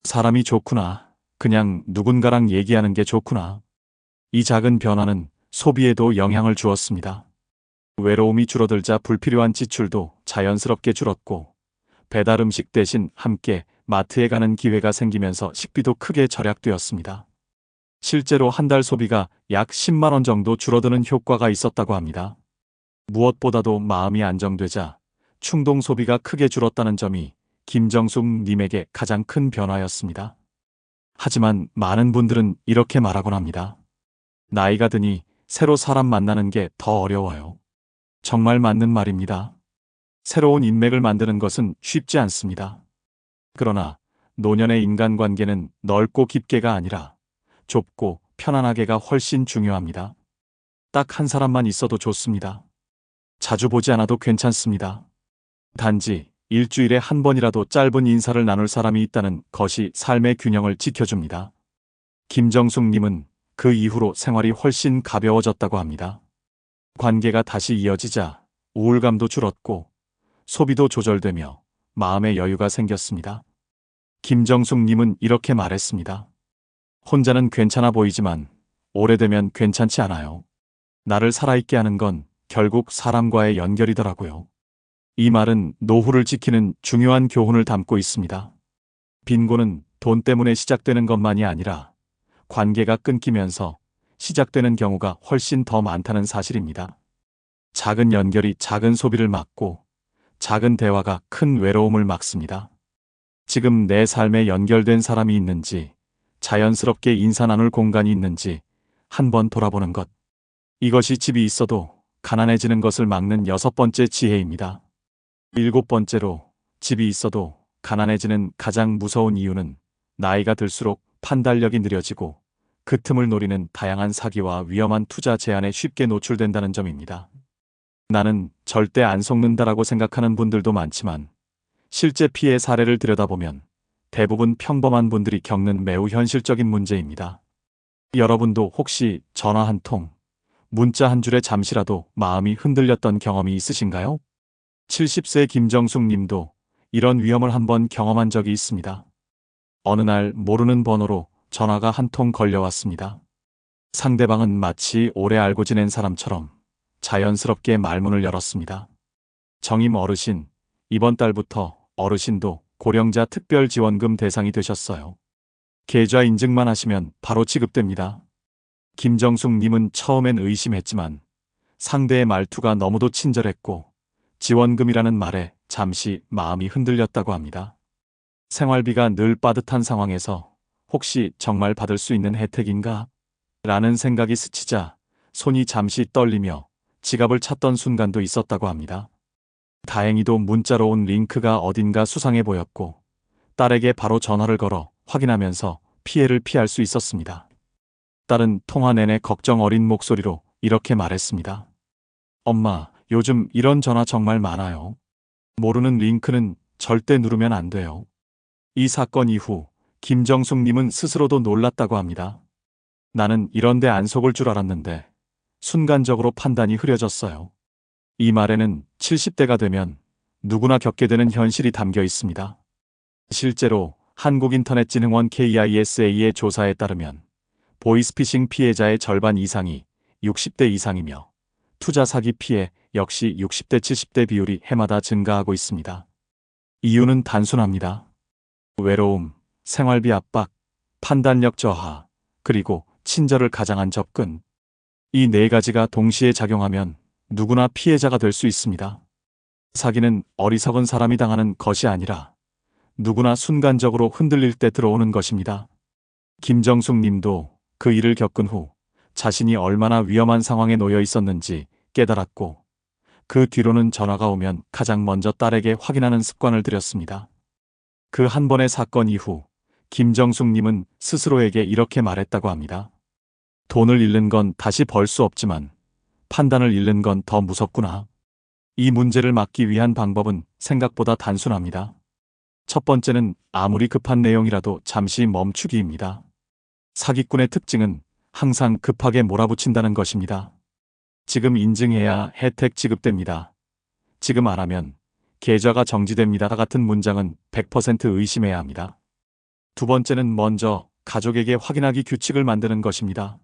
사람이 좋구나. 그냥 누군가랑 얘기하는 게 좋구나. 이 작은 변화는 소비에도 영향을 주었습니다. 외로움이 줄어들자 불필요한 지출도 자연스럽게 줄었고 배달 음식 대신 함께 마트에 가는 기회가 생기면서 식비도 크게 절약되었습니다. 실제로 한 달 소비가 약 10만 원 정도 줄어드는 효과가 있었다고 합니다. 무엇보다도 마음이 안정되자 충동 소비가 크게 줄었다는 점이 김정숙 님에게 가장 큰 변화였습니다. 하지만 많은 분들은 이렇게 말하곤 합니다. 나이가 드니 새로 사람 만나는 게 더 어려워요. 정말 맞는 말입니다. 새로운 인맥을 만드는 것은 쉽지 않습니다. 그러나 노년의 인간관계는 넓고 깊게가 아니라 좁고 편안하게가 훨씬 중요합니다. 딱 한 사람만 있어도 좋습니다. 자주 보지 않아도 괜찮습니다. 단지 일주일에 한 번이라도 짧은 인사를 나눌 사람이 있다는 것이 삶의 균형을 지켜줍니다. 김정숙 님은 그 이후로 생활이 훨씬 가벼워졌다고 합니다. 관계가 다시 이어지자 우울감도 줄었고 소비도 조절되며 마음의 여유가 생겼습니다. 김정숙 님은 이렇게 말했습니다. 혼자는 괜찮아 보이지만 오래되면 괜찮지 않아요. 나를 살아있게 하는 건 결국 사람과의 연결이더라고요. 이 말은 노후를 지키는 중요한 교훈을 담고 있습니다. 빈곤은 돈 때문에 시작되는 것만이 아니라 관계가 끊기면서 시작되는 경우가 훨씬 더 많다는 사실입니다. 작은 연결이 작은 소비를 막고 작은 대화가 큰 외로움을 막습니다. 지금 내 삶에 연결된 사람이 있는지, 자연스럽게 인사 나눌 공간이 있는지 한번 돌아보는 것. 이것이 집이 있어도 가난해지는 것을 막는 6번째 지혜입니다. 7번째로, 집이 있어도 가난해지는 가장 무서운 이유는 나이가 들수록 판단력이 느려지고 그 틈을 노리는 다양한 사기와 위험한 투자 제안에 쉽게 노출된다는 점입니다. 나는 절대 안 속는다라고 생각하는 분들도 많지만 실제 피해 사례를 들여다보면 대부분 평범한 분들이 겪는 매우 현실적인 문제입니다. 여러분도 혹시 전화 한 통, 문자 한 줄에 잠시라도 마음이 흔들렸던 경험이 있으신가요? 70세 김정숙 님도 이런 위험을 한번 경험한 적이 있습니다. 어느 날 모르는 번호로 전화가 한 통 걸려왔습니다. 상대방은 마치 오래 알고 지낸 사람처럼 자연스럽게 말문을 열었습니다. 정임 어르신, 이번 달부터 어르신도 고령자 특별지원금 대상이 되셨어요. 계좌 인증만 하시면 바로 지급됩니다. 김정숙 님은 처음엔 의심했지만 상대의 말투가 너무도 친절했고 지원금이라는 말에 잠시 마음이 흔들렸다고 합니다. 생활비가 늘 빠듯한 상황에서 혹시 정말 받을 수 있는 혜택인가? 라는 생각이 스치자 손이 잠시 떨리며 지갑을 찾던 순간도 있었다고 합니다. 다행히도 문자로 온 링크가 어딘가 수상해 보였고 딸에게 바로 전화를 걸어 확인하면서 피해를 피할 수 있었습니다. 딸은 통화 내내 걱정 어린 목소리로 이렇게 말했습니다. 엄마, 요즘 이런 전화 정말 많아요. 모르는 링크는 절대 누르면 안 돼요. 이 사건 이후 김정숙 님은 스스로도 놀랐다고 합니다. 나는 이런데 안 속을 줄 알았는데 순간적으로 판단이 흐려졌어요. 이 말에는 70대가 되면 누구나 겪게 되는 현실이 담겨 있습니다. 실제로 한국인터넷진흥원 KISA의 조사에 따르면 보이스피싱 피해자의 절반 이상이 60대 이상이며 투자 사기 피해 역시 60대 70대 비율이 해마다 증가하고 있습니다. 이유는 단순합니다. 외로움, 생활비 압박, 판단력 저하, 그리고 친절을 가장한 접근. 이 네 가지가 동시에 작용하면 누구나 피해자가 될 수 있습니다. 사기는 어리석은 사람이 당하는 것이 아니라 누구나 순간적으로 흔들릴 때 들어오는 것입니다. 김정숙 님도 그 일을 겪은 후 자신이 얼마나 위험한 상황에 놓여 있었는지 깨달았고 그 뒤로는 전화가 오면 가장 먼저 딸에게 확인하는 습관을 들였습니다. 그 한 번의 사건 이후 김정숙 님은 스스로에게 이렇게 말했다고 합니다. 돈을 잃는 건 다시 벌 수 없지만 판단을 잃는 건 더 무섭구나. 이 문제를 막기 위한 방법은 생각보다 단순합니다. 첫 번째는 아무리 급한 내용이라도 잠시 멈추기입니다. 사기꾼의 특징은 항상 급하게 몰아붙인다는 것입니다. 지금 인증해야 혜택 지급됩니다. 지금 안 하면 계좌가 정지됩니다 같은 문장은 100% 의심해야 합니다. 두 번째는 먼저 가족에게 확인하기 규칙을 만드는 것입니다.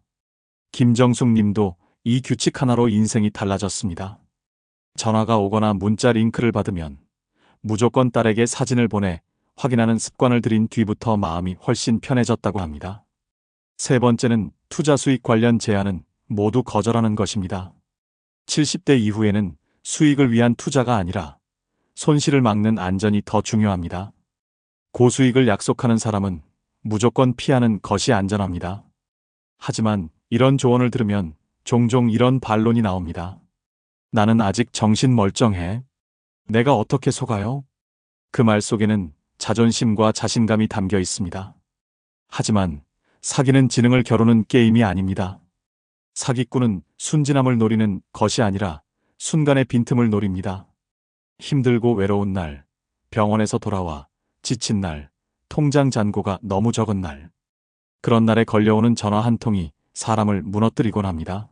김정숙 님도 이 규칙 하나로 인생이 달라졌습니다. 전화가 오거나 문자 링크를 받으면 무조건 딸에게 사진을 보내 확인하는 습관을 들인 뒤부터 마음이 훨씬 편해졌다고 합니다. 세 번째는 투자 수익 관련 제안은 모두 거절하는 것입니다. 70대 이후에는 수익을 위한 투자가 아니라 손실을 막는 안전이 더 중요합니다. 고수익을 약속하는 사람은 무조건 피하는 것이 안전합니다. 하지만 이런 조언을 들으면 종종 이런 반론이 나옵니다. 나는 아직 정신 멀쩡해. 내가 어떻게 속아요? 그 말 속에는 자존심과 자신감이 담겨 있습니다. 하지만 사기는 지능을 겨루는 게임이 아닙니다. 사기꾼은 순진함을 노리는 것이 아니라 순간의 빈틈을 노립니다. 힘들고 외로운 날, 병원에서 돌아와 지친 날, 통장 잔고가 너무 적은 날. 그런 날에 걸려오는 전화 한 통이 사람을 무너뜨리곤 합니다.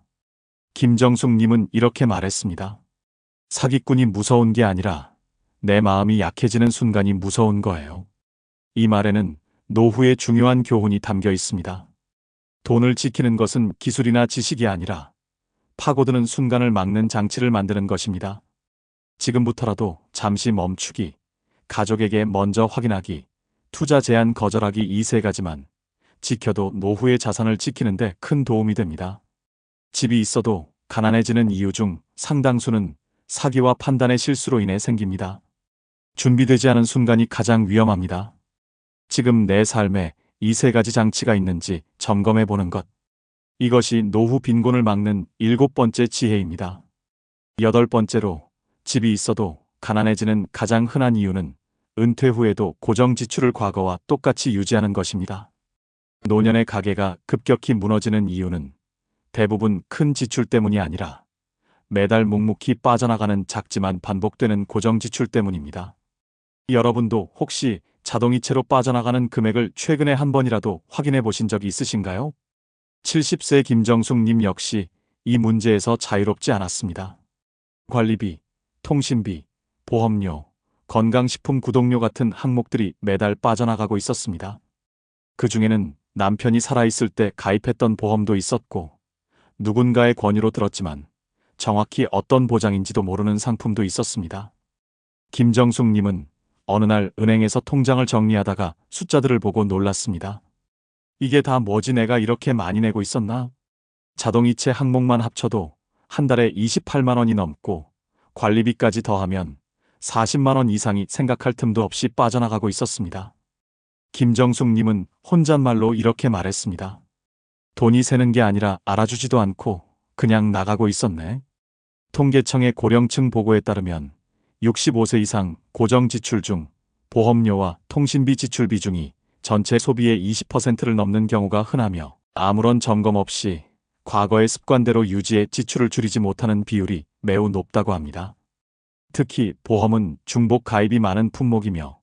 김정숙 님은 이렇게 말했습니다. 사기꾼이 무서운 게 아니라 내 마음이 약해지는 순간이 무서운 거예요. 이 말에는 노후의 중요한 교훈이 담겨 있습니다. 돈을 지키는 것은 기술이나 지식이 아니라 파고드는 순간을 막는 장치를 만드는 것입니다. 지금부터라도 잠시 멈추기, 가족에게 먼저 확인하기, 투자 제한 거절하기 이 세 가지만 지켜도 노후의 자산을 지키는 데 큰 도움이 됩니다. 집이 있어도 가난해지는 이유 중 상당수는 사기와 판단의 실수로 인해 생깁니다. 준비되지 않은 순간이 가장 위험합니다. 지금 내 삶에 이 세 가지 장치가 있는지 점검해 보는 것. 이것이 노후 빈곤을 막는 7번째 지혜입니다. 8번째로, 집이 있어도 가난해지는 가장 흔한 이유는 은퇴 후에도 고정 지출을 과거와 똑같이 유지하는 것입니다. 노년의 가계가 급격히 무너지는 이유는 대부분 큰 지출 때문이 아니라 매달 묵묵히 빠져나가는 작지만 반복되는 고정 지출 때문입니다. 여러분도 혹시 자동이체로 빠져나가는 금액을 최근에 한 번이라도 확인해 보신 적이 있으신가요? 70세 김정숙 님 역시 이 문제에서 자유롭지 않았습니다. 관리비, 통신비, 보험료, 건강식품 구독료 같은 항목들이 매달 빠져나가고 있었습니다. 그 중에는 남편이 살아있을 때 가입했던 보험도 있었고 누군가의 권유로 들었지만 정확히 어떤 보장인지도 모르는 상품도 있었습니다. 김정숙 님은 어느 날 은행에서 통장을 정리하다가 숫자들을 보고 놀랐습니다. 이게 다 뭐지, 내가 이렇게 많이 내고 있었나? 자동이체 항목만 합쳐도 한 달에 28만 원이 넘고 관리비까지 더하면 40만 원 이상이 생각할 틈도 없이 빠져나가고 있었습니다. 김정숙 님은 혼잣말로 이렇게 말했습니다. 돈이 새는 게 아니라 알아주지도 않고 그냥 나가고 있었네. 통계청의 고령층 보고에 따르면 65세 이상 고정 지출 중 보험료와 통신비 지출 비중이 전체 소비의 20%를 넘는 경우가 흔하며 아무런 점검 없이 과거의 습관대로 유지해 지출을 줄이지 못하는 비율이 매우 높다고 합니다. 특히 보험은 중복 가입이 많은 품목이며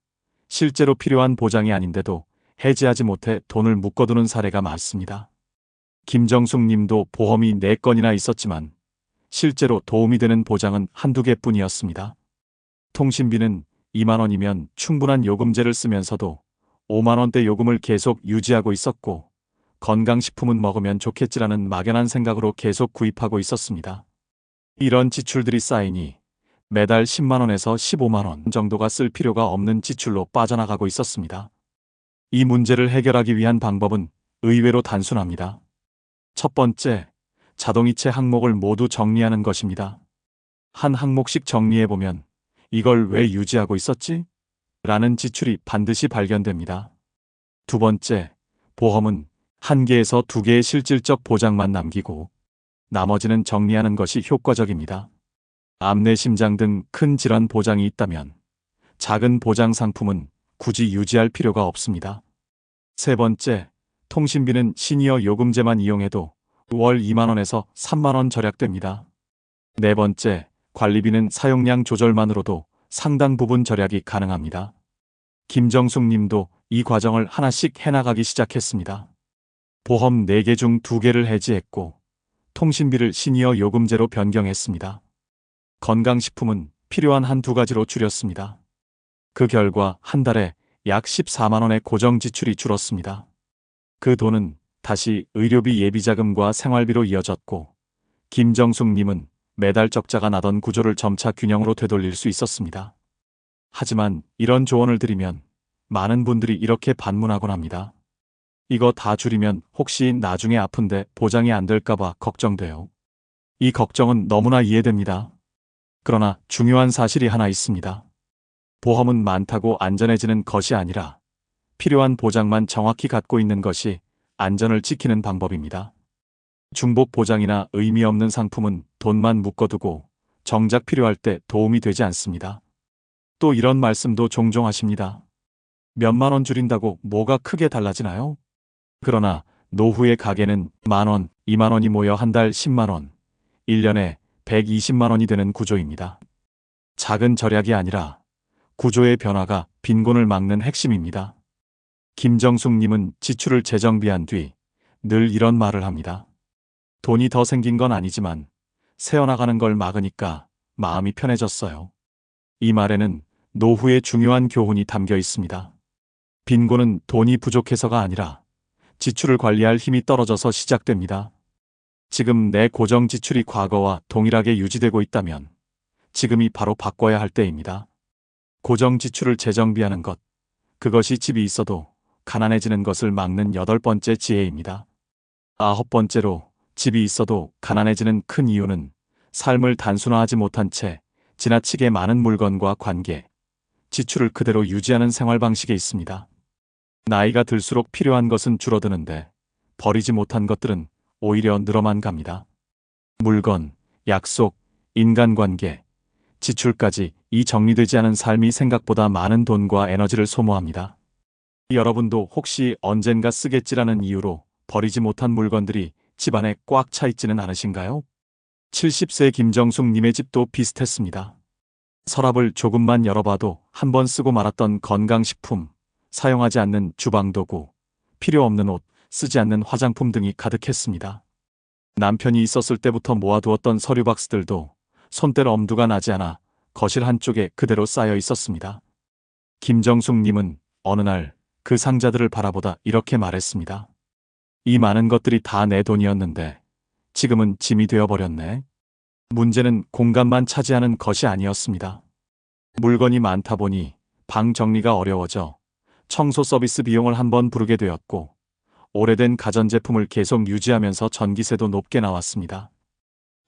실제로 필요한 보장이 아닌데도 해지하지 못해 돈을 묶어두는 사례가 많습니다. 김정숙 님도 보험이 4건이나 있었지만 실제로 도움이 되는 보장은 한두 개뿐이었습니다. 통신비는 2만 원이면 충분한 요금제를 쓰면서도 5만 원대 요금을 계속 유지하고 있었고 건강식품은 먹으면 좋겠지라는 막연한 생각으로 계속 구입하고 있었습니다. 이런 지출들이 쌓이니 매달 10만 원에서 15만 원 정도가 쓸 필요가 없는 지출로 빠져나가고 있었습니다. 이 문제를 해결하기 위한 방법은 의외로 단순합니다. 첫 번째, 자동이체 항목을 모두 정리하는 것입니다. 한 항목씩 정리해보면 이걸 왜 유지하고 있었지? 라는 지출이 반드시 발견됩니다. 두 번째, 보험은 1개에서 2개의 실질적 보장만 남기고 나머지는 정리하는 것이 효과적입니다. 암 내 심장 등 큰 질환 보장이 있다면 작은 보장 상품은 굳이 유지할 필요가 없습니다. 세 번째, 통신비는 시니어 요금제만 이용해도 월 2만 원에서 3만 원 절약됩니다. 네 번째, 관리비는 사용량 조절만으로도 상당 부분 절약이 가능합니다. 김정숙 님도 이 과정을 하나씩 해나가기 시작했습니다. 보험 4개 중 2개를 해지했고 통신비를 시니어 요금제로 변경했습니다. 건강식품은 필요한 한두 가지로 줄였습니다. 그 결과 한 달에 약 14만 원의 고정 지출이 줄었습니다. 그 돈은 다시 의료비 예비자금과 생활비로 이어졌고 김정숙님은 매달 적자가 나던 구조를 점차 균형으로 되돌릴 수 있었습니다. 하지만 이런 조언을 드리면 많은 분들이 이렇게 반문하곤 합니다. 이거 다 줄이면 혹시 나중에 아픈데 보장이 안 될까봐 걱정돼요. 이 걱정은 너무나 이해됩니다. 그러나 중요한 사실이 하나 있습니다. 보험은 많다고 안전해지는 것이 아니라 필요한 보장만 정확히 갖고 있는 것이 안전을 지키는 방법입니다. 중복 보장이나 의미 없는 상품은 돈만 묶어두고 정작 필요할 때 도움이 되지 않습니다. 또 이런 말씀도 종종 하십니다. 몇만 원 줄인다고 뭐가 크게 달라지나요? 그러나 노후의 가계는 10,000원, 20,000원이 모여 한 달 10만 원, 1년에 120만 원이 되는 구조입니다. 작은 절약이 아니라 구조의 변화가 빈곤을 막는 핵심입니다. 김정숙님은 지출을 재정비한 뒤 늘 이런 말을 합니다. 돈이 더 생긴 건 아니지만 새어나가는 걸 막으니까 마음이 편해졌어요. 이 말에는 노후의 중요한 교훈이 담겨 있습니다. 빈곤은 돈이 부족해서가 아니라 지출을 관리할 힘이 떨어져서 시작됩니다. 지금 내 고정 지출이 과거와 동일하게 유지되고 있다면 지금이 바로 바꿔야 할 때입니다. 고정 지출을 재정비하는 것, 그것이 집이 있어도 가난해지는 것을 막는 8번째 지혜입니다. 9번째로 집이 있어도 가난해지는 큰 이유는 삶을 단순화하지 못한 채 지나치게 많은 물건과 관계, 지출을 그대로 유지하는 생활 방식에 있습니다. 나이가 들수록 필요한 것은 줄어드는데 버리지 못한 것들은 오히려 늘어만 갑니다. 물건, 약속, 인간관계, 지출까지 이 정리되지 않은 삶이 생각보다 많은 돈과 에너지를 소모합니다. 여러분도 혹시 언젠가 쓰겠지라는 이유로 버리지 못한 물건들이 집안에 꽉 차 있지는 않으신가요? 70세 김정숙님의 집도 비슷했습니다. 서랍을 조금만 열어봐도 한 번 쓰고 말았던 건강식품, 사용하지 않는 주방도구, 필요 없는 옷, 쓰지 않는 화장품 등이 가득했습니다. 남편이 있었을 때부터 모아두었던 서류 박스들도 손뗄 엄두가 나지 않아 거실 한쪽에 그대로 쌓여 있었습니다. 김정숙님은 어느 날 그 상자들을 바라보다 이렇게 말했습니다. 이 많은 것들이 다 내 돈이었는데 지금은 짐이 되어버렸네. 문제는 공간만 차지하는 것이 아니었습니다. 물건이 많다 보니 방 정리가 어려워져 청소 서비스 비용을 한번 부르게 되었고 오래된 가전제품을 계속 유지하면서 전기세도 높게 나왔습니다.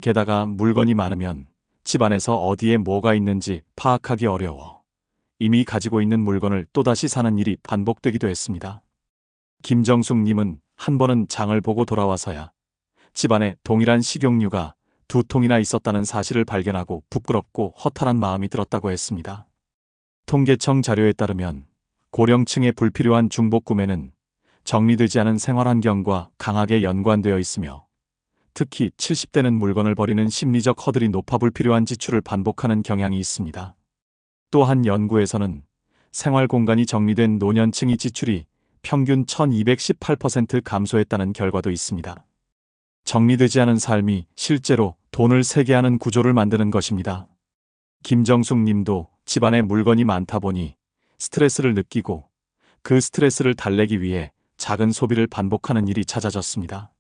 게다가 물건이 많으면 집안에서 어디에 뭐가 있는지 파악하기 어려워 이미 가지고 있는 물건을 또다시 사는 일이 반복되기도 했습니다. 김정숙님은 한 번은 장을 보고 돌아와서야 집안에 동일한 식용유가 2통이나 있었다는 사실을 발견하고 부끄럽고 허탈한 마음이 들었다고 했습니다. 통계청 자료에 따르면 고령층의 불필요한 중복 구매는 정리되지 않은 생활환경과 강하게 연관되어 있으며 특히 70대는 물건을 버리는 심리적 허들이 높아 불필요한 지출을 반복하는 경향이 있습니다. 또 한 연구에서는 생활 공간이 정리된 노년층이 지출이 평균 1218% 감소했다는 결과도 있습니다. 정리되지 않은 삶이 실제로 돈을 세게 하는 구조를 만드는 것입니다. 김정숙 님도 집안에 물건이 많다 보니 스트레스를 느끼고 그 스트레스를 달래기 위해 작은 소비를 반복하는 일이 잦아졌습니다.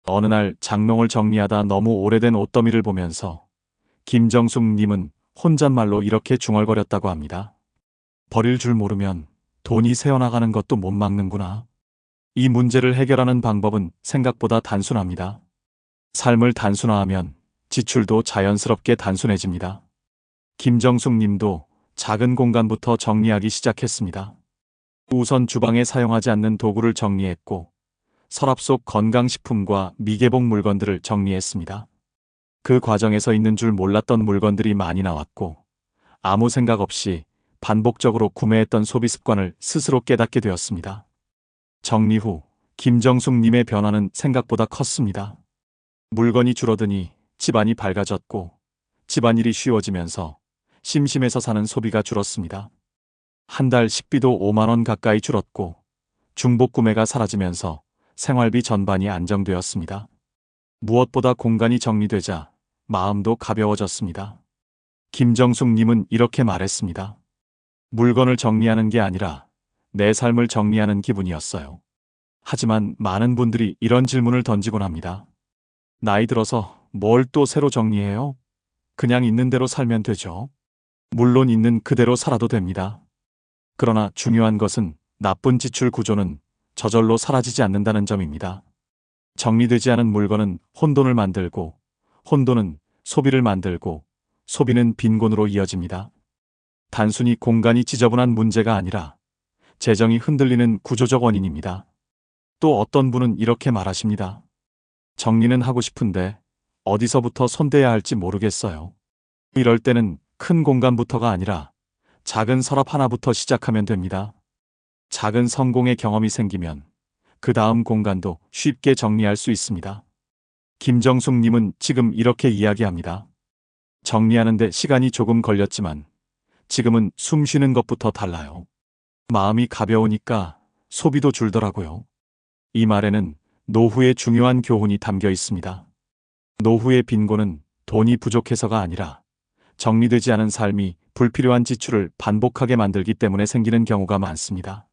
어느 날 장롱을 정리하다 너무 오래된 옷더미를 보면서 김정숙 님은 혼잣말로 이렇게 중얼거렸다고 합니다. 버릴 줄 모르면 돈이 새어나가는 것도 못 막는구나. 이 문제를 해결하는 방법은 생각보다 단순합니다. 삶을 단순화하면 지출도 자연스럽게 단순해집니다. 김정숙 님도 작은 공간부터 정리하기 시작했습니다. 우선 주방에 사용하지 않는 도구를 정리했고 서랍 속 건강식품과 미개봉 물건들을 정리했습니다. 그 과정에서 있는 줄 몰랐던 물건들이 많이 나왔고 아무 생각 없이 반복적으로 구매했던 소비 습관을 스스로 깨닫게 되었습니다. 정리 후 김정숙 님의 변화는 생각보다 컸습니다. 물건이 줄어드니 집안이 밝아졌고 집안일이 쉬워지면서 심심해서 사는 소비가 줄었습니다. 한 달 식비도 5만 원 가까이 줄었고 중복 구매가 사라지면서 생활비 전반이 안정되었습니다. 무엇보다 공간이 정리되자 마음도 가벼워졌습니다. 김정숙님은 이렇게 말했습니다. 물건을 정리하는 게 아니라 내 삶을 정리하는 기분이었어요. 하지만 많은 분들이 이런 질문을 던지곤 합니다. 나이 들어서 뭘 또 새로 정리해요? 그냥 있는 대로 살면 되죠. 물론 있는 그대로 살아도 됩니다. 그러나 중요한 것은 나쁜 지출 구조는 저절로 사라지지 않는다는 점입니다. 정리되지 않은 물건은 혼돈을 만들고, 혼돈은 소비를 만들고, 소비는 빈곤으로 이어집니다. 단순히 공간이 지저분한 문제가 아니라 재정이 흔들리는 구조적 원인입니다. 또 어떤 분은 이렇게 말하십니다. 정리는 하고 싶은데 어디서부터 손대야 할지 모르겠어요. 이럴 때는 큰 공간부터가 아니라 작은 서랍 하나부터 시작하면 됩니다. 작은 성공의 경험이 생기면 그 다음 공간도 쉽게 정리할 수 있습니다. 김정숙님은 지금 이렇게 이야기합니다. 정리하는데 시간이 조금 걸렸지만 지금은 숨 쉬는 것부터 달라요. 마음이 가벼우니까 소비도 줄더라고요. 이 말에는 노후의 중요한 교훈이 담겨 있습니다. 노후의 빈곤은 돈이 부족해서가 아니라 정리되지 않은 삶이 불필요한 지출을 반복하게 만들기 때문에 생기는 경우가 많습니다.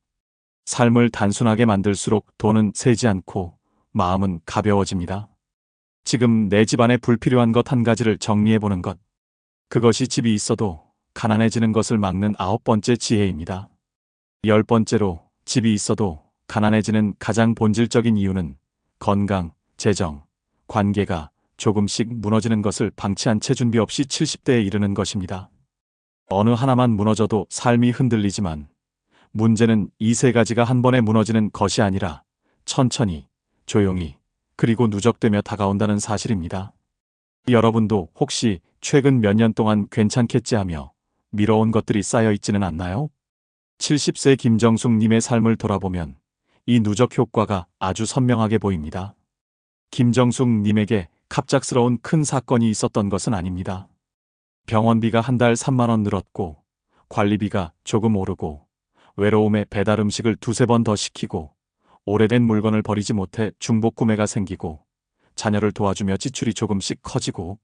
삶을 단순하게 만들수록 돈은 새지 않고 마음은 가벼워집니다. 지금 내 집안에 불필요한 것 한 가지를 정리해보는 것. 그것이 집이 있어도 가난해지는 것을 막는 9번째 지혜입니다. 10번째로 집이 있어도 가난해지는 가장 본질적인 이유는 건강, 재정, 관계가 조금씩 무너지는 것을 방치한 채 준비 없이 70대에 이르는 것입니다. 어느 하나만 무너져도 삶이 흔들리지만 문제는 이 세 가지가 한 번에 무너지는 것이 아니라 천천히, 조용히, 그리고 누적되며 다가온다는 사실입니다. 여러분도 혹시 최근 몇 년 동안 괜찮겠지 하며 미뤄온 것들이 쌓여 있지는 않나요? 70세 김정숙님의 삶을 돌아보면 이 누적 효과가 아주 선명하게 보입니다. 김정숙님에게 갑작스러운 큰 사건이 있었던 것은 아닙니다. 병원비가 한 달 3만 원 늘었고, 관리비가 조금 오르고, 외로움에 배달 음식을 두세 번 더 시키고, 오래된 물건을 버리지 못해 중복 구매가 생기고, 자녀를 도와주며 지출이 조금씩 커지고,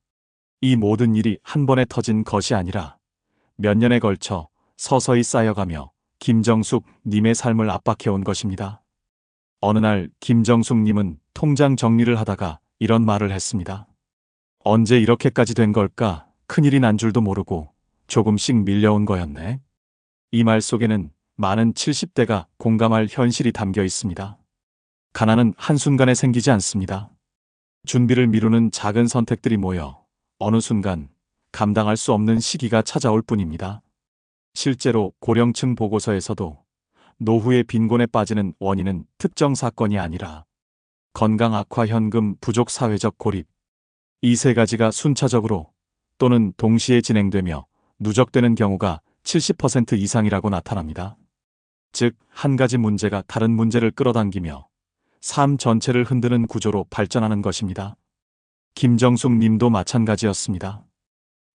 이 모든 일이 한 번에 터진 것이 아니라 몇 년에 걸쳐 서서히 쌓여가며 김정숙 님의 삶을 압박해온 것입니다. 어느 날 김정숙 님은 통장 정리를 하다가 이런 말을 했습니다. 언제 이렇게까지 된 걸까? 큰일이 난 줄도 모르고 조금씩 밀려온 거였네. 이 말 속에는 많은 70대가 공감할 현실이 담겨 있습니다. 가난은 한순간에 생기지 않습니다. 준비를 미루는 작은 선택들이 모여 어느 순간 감당할 수 없는 시기가 찾아올 뿐입니다. 실제로 고령층 보고서에서도 노후의 빈곤에 빠지는 원인은 특정 사건이 아니라 건강 악화, 현금 부족, 사회적 고립, 이 세 가지가 순차적으로 또는 동시에 진행되며 누적되는 경우가 70% 이상이라고 나타납니다. 즉, 한 가지 문제가 다른 문제를 끌어당기며 삶 전체를 흔드는 구조로 발전하는 것입니다. 김정숙 님도 마찬가지였습니다.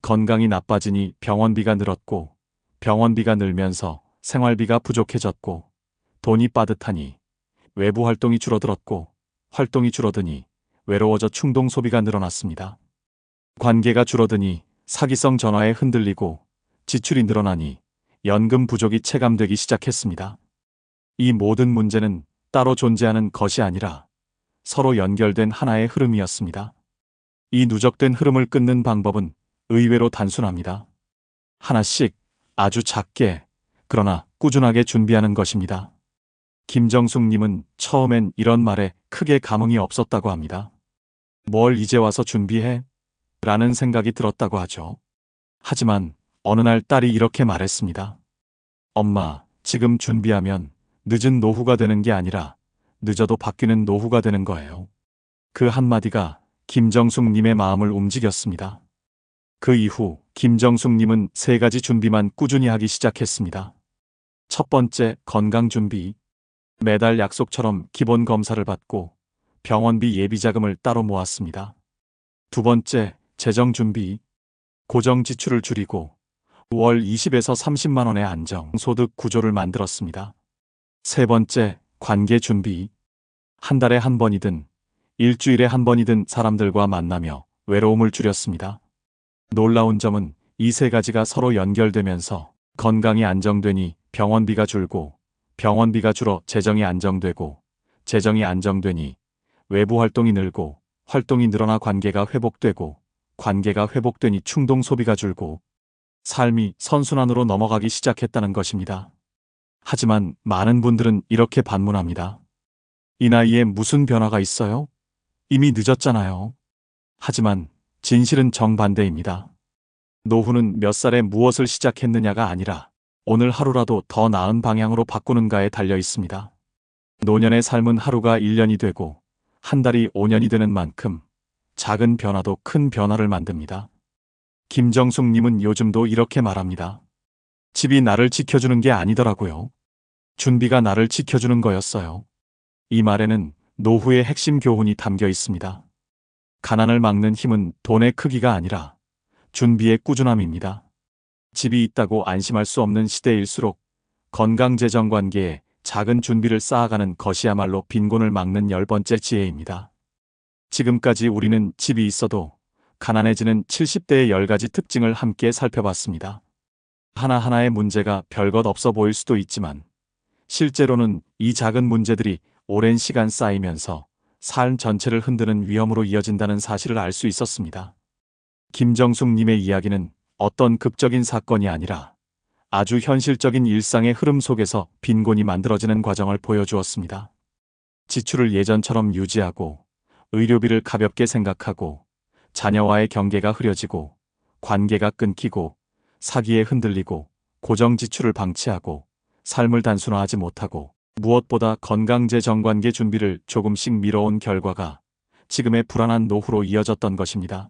건강이 나빠지니 병원비가 늘었고, 병원비가 늘면서 생활비가 부족해졌고, 돈이 빠듯하니 외부 활동이 줄어들었고, 활동이 줄어드니 외로워져 충동 소비가 늘어났습니다. 관계가 줄어드니 사기성 전화에 흔들리고, 지출이 늘어나니 연금 부족이 체감되기 시작했습니다. 이 모든 문제는 따로 존재하는 것이 아니라 서로 연결된 하나의 흐름이었습니다. 이 누적된 흐름을 끊는 방법은 의외로 단순합니다. 하나씩 아주 작게, 그러나 꾸준하게 준비하는 것입니다. 김정숙 님은 처음엔 이런 말에 크게 감흥이 없었다고 합니다. 뭘 이제 와서 준비해? 라는 생각이 들었다고 하죠. 하지만 어느 날 딸이 이렇게 말했습니다. 엄마, 지금 준비하면 늦은 노후가 되는 게 아니라 늦어도 바뀌는 노후가 되는 거예요. 그 한마디가 김정숙 님의 마음을 움직였습니다. 그 이후 김정숙 님은 세 가지 준비만 꾸준히 하기 시작했습니다. 첫 번째, 건강 준비. 매달 약속처럼 기본 검사를 받고 병원비 예비 자금을 따로 모았습니다. 두 번째, 재정 준비. 고정 지출을 줄이고 월 20에서 30만 원의 안정 소득 구조를 만들었습니다. 세 번째, 관계 준비. 한 달에 한 번이든 일주일에 한 번이든 사람들과 만나며 외로움을 줄였습니다. 놀라운 점은 이 세 가지가 서로 연결되면서 건강이 안정되니 병원비가 줄고, 병원비가 줄어 재정이 안정되고, 재정이 안정되니 외부 활동이 늘고, 활동이 늘어나 관계가 회복되고, 관계가 회복되니 충동 소비가 줄고, 삶이 선순환으로 넘어가기 시작했다는 것입니다. 하지만 많은 분들은 이렇게 반문합니다. 이 나이에 무슨 변화가 있어요? 이미 늦었잖아요. 하지만 진실은 정반대입니다. 노후는 몇 살에 무엇을 시작했느냐가 아니라 오늘 하루라도 더 나은 방향으로 바꾸는가에 달려 있습니다. 노년의 삶은 하루가 1년이 되고 한 달이 5년이 되는 만큼 작은 변화도 큰 변화를 만듭니다. 김정숙님은 요즘도 이렇게 말합니다. 집이 나를 지켜주는 게 아니더라고요. 준비가 나를 지켜주는 거였어요. 이 말에는 노후의 핵심 교훈이 담겨 있습니다. 가난을 막는 힘은 돈의 크기가 아니라 준비의 꾸준함입니다. 집이 있다고 안심할 수 없는 시대일수록 건강재정 관계에 작은 준비를 쌓아가는 것이야말로 빈곤을 막는 10번째 지혜입니다. 지금까지 우리는 집이 있어도 가난해지는 70대의 10가지 특징을 함께 살펴봤습니다. 하나하나의 문제가 별것 없어 보일 수도 있지만 실제로는 이 작은 문제들이 오랜 시간 쌓이면서 삶 전체를 흔드는 위험으로 이어진다는 사실을 알 수 있었습니다. 김정숙님의 이야기는 어떤 극적인 사건이 아니라 아주 현실적인 일상의 흐름 속에서 빈곤이 만들어지는 과정을 보여주었습니다. 지출을 예전처럼 유지하고 의료비를 가볍게 생각하고 자녀와의 경계가 흐려지고 관계가 끊기고 사기에 흔들리고 고정 지출을 방치하고 삶을 단순화하지 못하고 무엇보다 건강재정관계 준비를 조금씩 미뤄온 결과가 지금의 불안한 노후로 이어졌던 것입니다.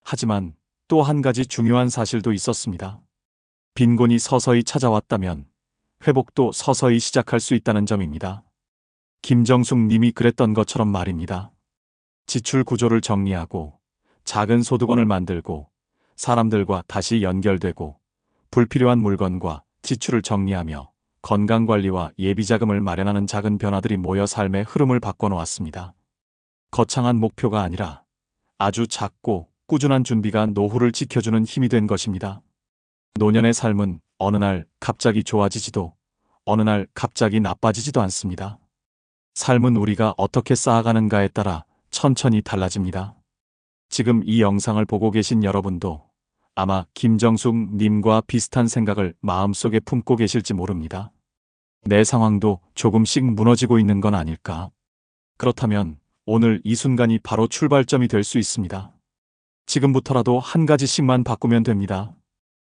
하지만 또 한 가지 중요한 사실도 있었습니다. 빈곤이 서서히 찾아왔다면 회복도 서서히 시작할 수 있다는 점입니다. 김정숙 님이 그랬던 것처럼 말입니다. 지출 구조를 정리하고 작은 소득원을 만들고 사람들과 다시 연결되고 불필요한 물건과 지출을 정리하며 건강관리와 예비자금을 마련하는 작은 변화들이 모여 삶의 흐름을 바꿔놓았습니다. 거창한 목표가 아니라 아주 작고 꾸준한 준비가 노후를 지켜주는 힘이 된 것입니다. 노년의 삶은 어느 날 갑자기 좋아지지도 어느 날 갑자기 나빠지지도 않습니다. 삶은 우리가 어떻게 쌓아가는가에 따라 천천히 달라집니다. 지금 이 영상을 보고 계신 여러분도 아마 김정숙 님과 비슷한 생각을 마음속에 품고 계실지 모릅니다. 내 상황도 조금씩 무너지고 있는 건 아닐까? 그렇다면 오늘 이 순간이 바로 출발점이 될 수 있습니다. 지금부터라도 한 가지씩만 바꾸면 됩니다.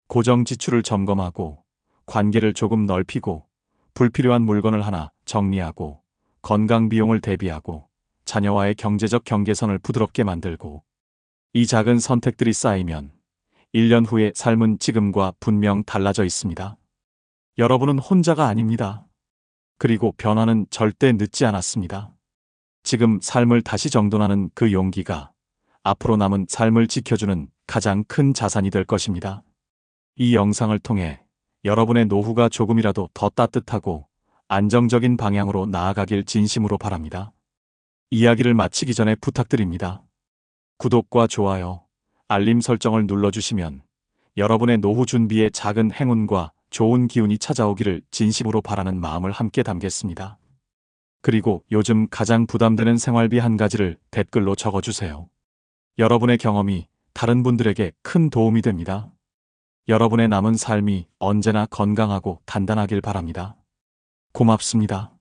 고정 지출을 점검하고 관계를 조금 넓히고 불필요한 물건을 하나 정리하고 건강 비용을 대비하고 자녀와의 경제적 경계선을 부드럽게 만들고 이 작은 선택들이 쌓이면 1년 후의 삶은 지금과 분명 달라져 있습니다. 여러분은 혼자가 아닙니다. 그리고 변화는 절대 늦지 않았습니다. 지금 삶을 다시 정돈하는 그 용기가 앞으로 남은 삶을 지켜주는 가장 큰 자산이 될 것입니다. 이 영상을 통해 여러분의 노후가 조금이라도 더 따뜻하고 안정적인 방향으로 나아가길 진심으로 바랍니다. 이야기를 마치기 전에 부탁드립니다. 구독과 좋아요, 알림 설정을 눌러주시면 여러분의 노후 준비에 작은 행운과 좋은 기운이 찾아오기를 진심으로 바라는 마음을 함께 담겠습니다. 그리고 요즘 가장 부담되는 생활비 한 가지를 댓글로 적어주세요. 여러분의 경험이 다른 분들에게 큰 도움이 됩니다. 여러분의 남은 삶이 언제나 건강하고 단단하길 바랍니다. 고맙습니다.